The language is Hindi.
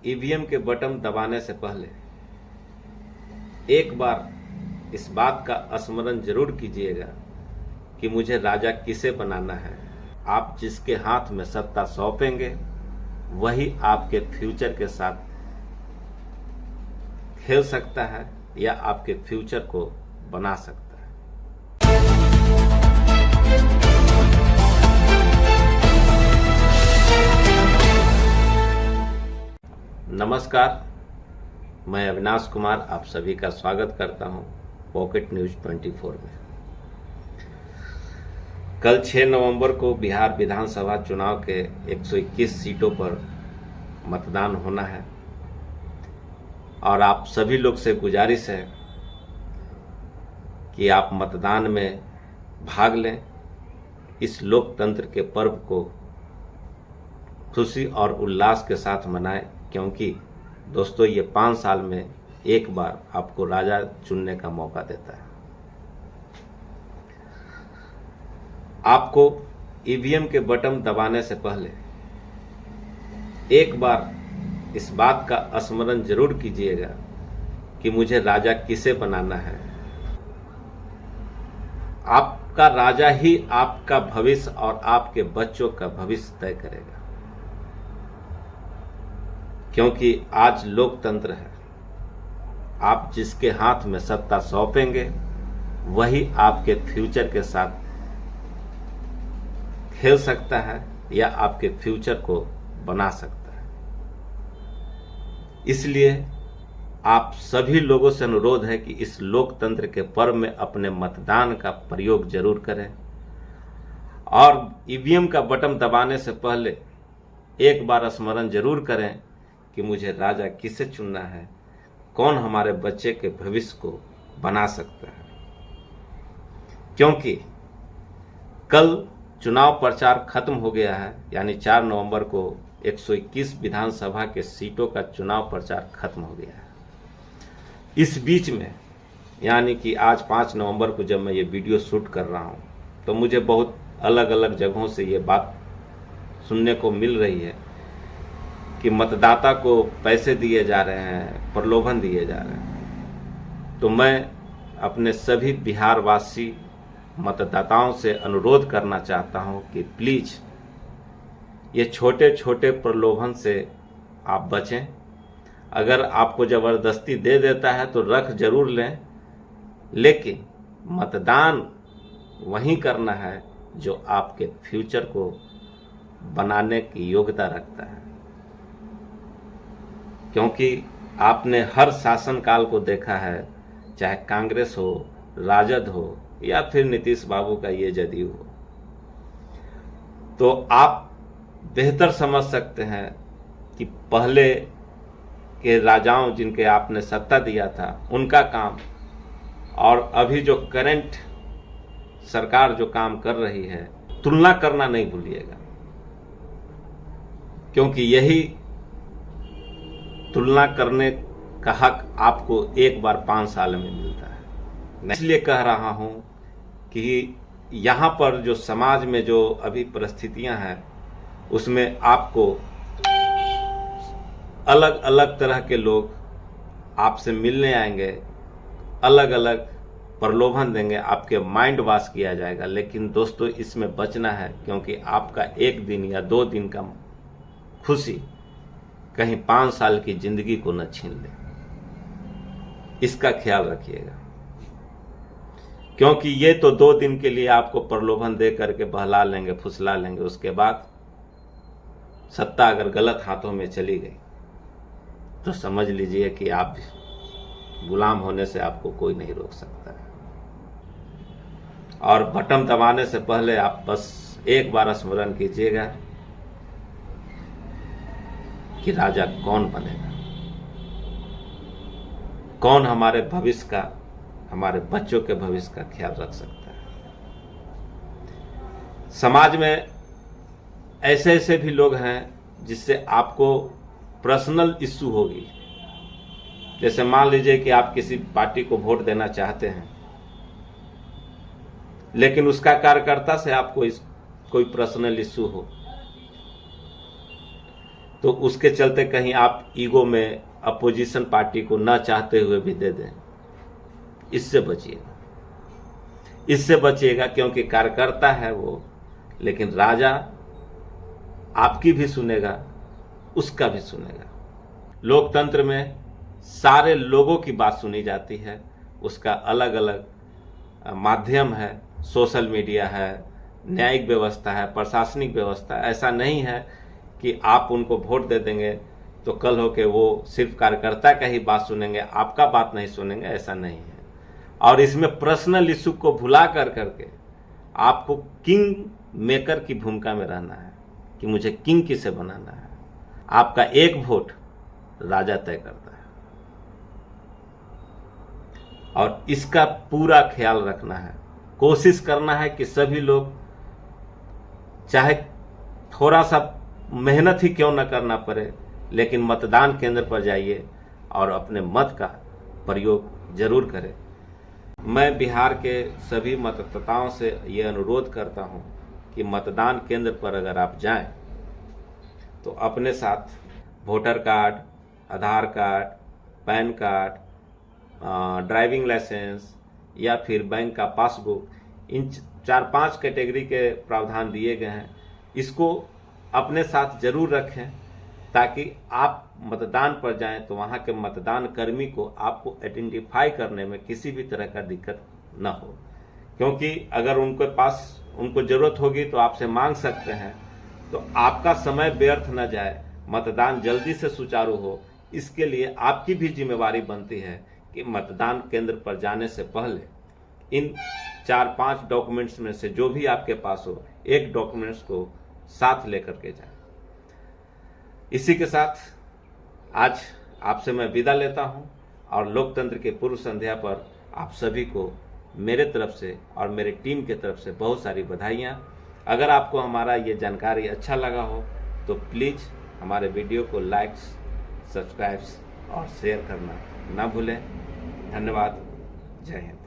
ईवीएम के बटन दबाने से पहले एक बार इस बात का स्मरण जरूर कीजिएगा कि मुझे राजा किसे बनाना है। आप जिसके हाथ में सत्ता सौंपेंगे वही आपके फ्यूचर के साथ खेल सकता है या आपके फ्यूचर को बना सकता है। नमस्कार, मैं अविनाश कुमार आप सभी का स्वागत करता हूं पॉकेट न्यूज 24 में। कल 6 नवंबर को बिहार विधानसभा चुनाव के 121 सीटों पर मतदान होना है और आप सभी लोग से गुजारिश है कि आप मतदान में भाग लें। इस लोकतंत्र के पर्व को खुशी और उल्लास के साथ मनाएं, क्योंकि दोस्तों ये 5 साल में एक बार आपको राजा चुनने का मौका देता है। आपको ईवीएम के बटन दबाने से पहले एक बार इस बात का स्मरण जरूर कीजिएगा कि मुझे राजा किसे बनाना है। आपका राजा ही आपका भविष्य और आपके बच्चों का भविष्य तय करेगा, क्योंकि आज लोकतंत्र है। आप जिसके हाथ में सत्ता सौंपेंगे वही आपके फ्यूचर के साथ खेल सकता है या आपके फ्यूचर को बना सकता है। इसलिए आप सभी लोगों से अनुरोध है कि इस लोकतंत्र के पर्व में अपने मतदान का प्रयोग जरूर करें और ईवीएम का बटन दबाने से पहले एक बार स्मरण जरूर करें कि मुझे राजा किसे चुनना है, कौन हमारे बच्चे के भविष्य को बना सकता है। क्योंकि कल चुनाव प्रचार खत्म हो गया है, यानी 4 नवंबर को 121 विधानसभा के सीटों का चुनाव प्रचार खत्म हो गया है। इस बीच में यानी कि आज 5 नवंबर को जब मैं ये वीडियो शूट कर रहा हूँ तो मुझे बहुत अलग अलग जगहों से ये बात सुनने को मिल रही है कि मतदाता को पैसे दिए जा रहे हैं, प्रलोभन दिए जा रहे हैं। तो मैं अपने सभी बिहारवासी मतदाताओं से अनुरोध करना चाहता हूं कि प्लीज ये छोटे छोटे प्रलोभन से आप बचें। अगर आपको जबरदस्ती दे देता है तो रख जरूर लें, लेकिन मतदान वही करना है जो आपके फ्यूचर को बनाने की योग्यता रखता है। क्योंकि आपने हर शासनकाल को देखा है, चाहे कांग्रेस हो, राजद हो या फिर नीतीश बाबू का ये जदयू हो, तो आप बेहतर समझ सकते हैं कि पहले के राजाओं जिनके आपने सत्ता दिया था उनका काम और अभी जो करंट सरकार जो काम कर रही है, तुलना करना नहीं भूलिएगा, क्योंकि यही तुलना करने का हक आपको एक बार 5 साल में मिलता है। मैं इसलिए कह रहा हूं कि यहाँ पर जो समाज में जो अभी परिस्थितियां हैं उसमें आपको अलग अलग तरह के लोग आपसे मिलने आएंगे, अलग अलग प्रलोभन देंगे, आपके माइंड वॉश किया जाएगा। लेकिन दोस्तों इसमें बचना है, क्योंकि आपका 1 दिन या 2 दिन का खुशी कहीं 5 साल की जिंदगी को न छीन ले। इसका ख्याल रखिएगा, क्योंकि ये तो 2 दिन के लिए आपको प्रलोभन दे करके बहला लेंगे, फुसला लेंगे। उसके बाद सत्ता अगर गलत हाथों में चली गई तो समझ लीजिए कि आप गुलाम होने से आपको कोई नहीं रोक सकता है। और बटन दबाने से पहले आप बस एक बार स्मरण कीजिएगा कि राजा कौन बनेगा, कौन हमारे भविष्य का, हमारे बच्चों के भविष्य का ख्याल रख सकता है। समाज में ऐसे ऐसे भी लोग हैं जिससे आपको पर्सनल इश्यू होगी। जैसे मान लीजिए कि आप किसी पार्टी को वोट देना चाहते हैं, लेकिन उसका कार्यकर्ता से आपको कोई पर्सनल इश्यू हो, तो उसके चलते कहीं आप ईगो में अपोजिशन पार्टी को ना चाहते हुए भी दे दें, इससे बचिएगा, इससे बचिएगा, क्योंकि कार्यकर्ता है वो, लेकिन राजा आपकी भी सुनेगा, उसका भी सुनेगा। लोकतंत्र में सारे लोगों की बात सुनी जाती है, उसका अलग अलग माध्यम है, सोशल मीडिया है, न्यायिक व्यवस्था है, प्रशासनिक व्यवस्था है। ऐसा नहीं है कि आप उनको वोट दे देंगे तो कल हो के वो सिर्फ कार्यकर्ता का ही बात सुनेंगे, आपका बात नहीं सुनेंगे, ऐसा नहीं है। और इसमें पर्सनल इशू को भुला कर करके आपको किंग मेकर की भूमिका में रहना है कि मुझे किंग किसे बनाना है। आपका एक वोट राजा तय करता है, और इसका पूरा ख्याल रखना है। कोशिश करना है कि सभी लोग चाहे थोड़ा सा मेहनत ही क्यों न करना पड़े, लेकिन मतदान केंद्र पर जाइए और अपने मत का प्रयोग जरूर करें। मैं बिहार के सभी मतदाताओं से ये अनुरोध करता हूं कि मतदान केंद्र पर अगर आप जाएं तो अपने साथ voter card, Aadhaar card, PAN card, driving licence या फिर बैंक का पासबुक, इन 4-5 कैटेगरी के प्रावधान दिए गए हैं, इसको अपने साथ जरूर रखें, ताकि आप मतदान पर जाएं तो वहां के मतदान कर्मी को आपको आइडेंटिफाई करने में किसी भी तरह का दिक्कत न हो। क्योंकि अगर उनके पास उनको जरूरत होगी तो आपसे मांग सकते हैं, तो आपका समय व्यर्थ न जाए, मतदान जल्दी से सुचारू हो, इसके लिए आपकी भी जिम्मेवारी बनती है कि मतदान केंद्र पर जाने से पहले इन 4-5 डॉक्यूमेंट्स में से जो भी आपके पास हो, एक डॉक्यूमेंट्स को साथ लेकर के जाएं। इसी के साथ आज आपसे मैं विदा लेता हूं, और लोकतंत्र के पूर्व संध्या पर आप सभी को मेरे तरफ से और मेरे टीम के तरफ से बहुत सारी बधाइयां। अगर आपको हमारा ये जानकारी अच्छा लगा हो तो प्लीज़ हमारे वीडियो को लाइक, सब्सक्राइब और शेयर करना ना भूलें। धन्यवाद। जय हिंद।